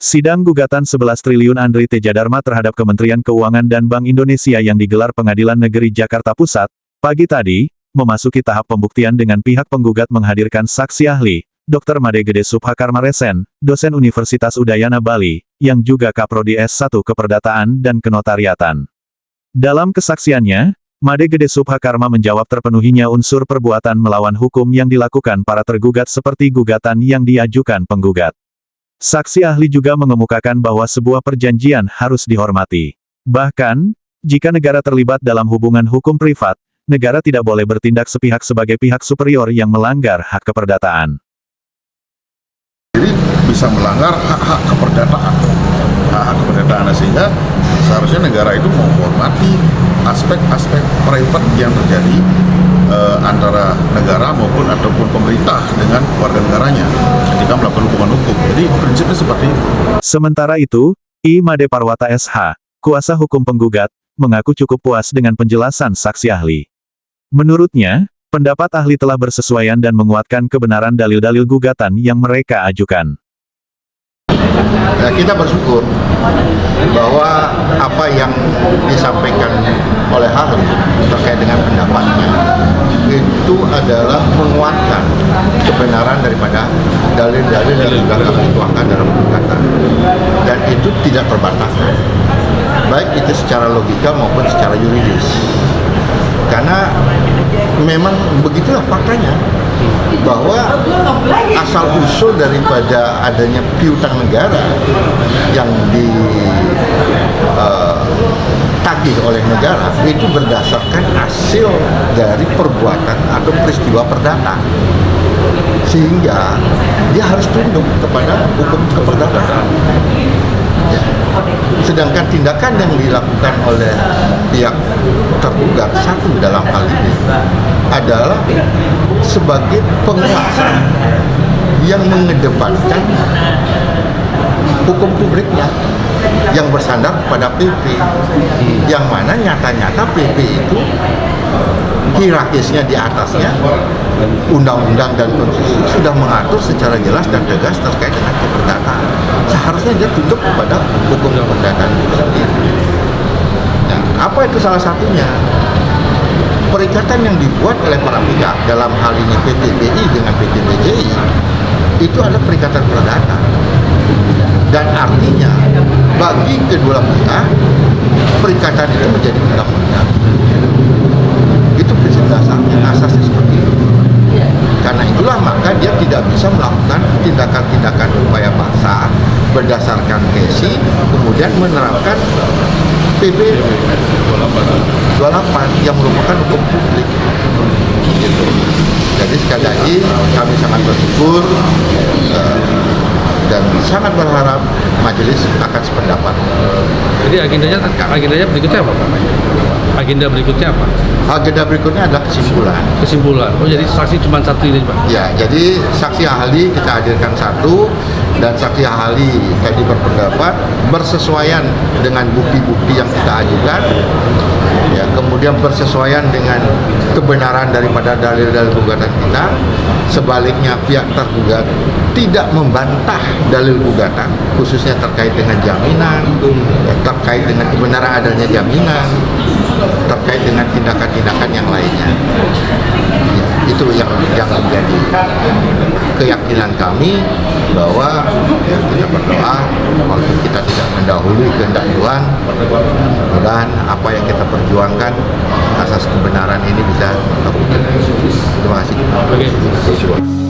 Sidang gugatan 11 triliun Andri Tejadharma terhadap Kementerian Keuangan dan Bank Indonesia yang digelar Pengadilan Negeri Jakarta Pusat, pagi tadi, memasuki tahap pembuktian dengan pihak penggugat menghadirkan saksi ahli, Dr. Made Gede Subhakarma Resen, dosen Universitas Udayana Bali, yang juga Kaprodi S1 Keperdataan dan Kenotariatan. Dalam kesaksiannya, Made Gede Subhakarma menjawab terpenuhinya unsur perbuatan melawan hukum yang dilakukan para tergugat seperti gugatan yang diajukan penggugat. Saksi ahli juga mengemukakan bahwa sebuah perjanjian harus dihormati. Bahkan, jika negara terlibat dalam hubungan hukum privat, negara tidak boleh bertindak sepihak sebagai pihak superior yang melanggar hak keperdataan. Jadi bisa melanggar hak-hak keperdataan. Hak-hak keperdataan sehingga seharusnya negara itu menghormati aspek-aspek private yang terjadi antara negara ataupun pemerintah dengan warga negaranya ketika melakukan hubungan hukum. Jadi prinsipnya seperti itu. Sementara itu, I. Made Parwata SH, kuasa hukum penggugat, mengaku cukup puas dengan penjelasan saksi ahli. Menurutnya, pendapat ahli telah bersesuaian dan menguatkan kebenaran dalil-dalil gugatan yang mereka ajukan. Ya, kita bersyukur bahwa apa yang disampaikan oleh ahli terkait dengan pendapatnya itu adalah menguatkan kebenaran daripada dalil-dalil yang sudah kami tuangkan dalam gugatan, dan itu tidak terbantahkan, baik itu secara logika maupun secara yuridis, karena memang begitulah faktanya, bahwa asal-usul daripada adanya piutang negara yang ditagih oleh negara itu berdasarkan hasil dari perbuatan atau peristiwa perdata, sehingga dia harus tunduk kepada hukum keperdataan. Ya. Sedangkan tindakan yang dilakukan oleh pihak tergugat satu dalam hal ini adalah sebagai penguasa yang mengedepankan hukum publiknya yang bersandar pada PP, yang mana nyata-nyata PP itu hierarkisnya di atasnya undang-undang dan konstitusi sudah mengatur secara jelas dan tegas terkait dengan keperdataan. Seharusnya dia tunduk kepada hukum keperdataan itu sendiri. Nah, apa itu salah satunya? Perikatan yang dibuat oleh para pihak, dalam hal ini PT BI dengan PT BJI, itu adalah perikatan perdata. Dan artinya, bagi kedua pihak, perikatan itu menjadi undang-undang. Itu prinsip dasarnya, asasnya seperti itu. Karena itulah maka dia tidak bisa melakukan tindakan-tindakan upaya paksa berdasarkan KESI, kemudian menerapkan PP 28 yang merupakan hukum publik. Gitu. Jadi sekali lagi kami sangat bersyukur dan sangat berharap majelis akan sependapat. Jadi agendanya berikutnya apa, Pak? Agenda berikutnya apa? Agenda berikutnya adalah kesimpulan. Kesimpulan. Oh, jadi saksi cuma satu ini, Pak? Ya, jadi saksi ahli kita hadirkan satu, dan saksi ahli tadi berpendapat bersesuaian dengan bukti-bukti yang kita ajukan, ya, kemudian bersesuaian dengan kebenaran daripada dalil-dalil gugatan kita. Sebaliknya pihak tergugat tidak membantah dalil gugatan, khususnya terkait dengan jaminan, ya, terkait dengan kebenaran adanya jaminan, terkait dengan tindakan-tindakan yang lainnya. Ya, itu yang menjadi keyakinan kami, bahwa ya, kita berdoa walaupun kita tidak mendahului kehendak Tuhan, mudah-mudahan apa yang kita perjuangkan asas kebenaran ini bisa terwujud. Terima kasih. Oke.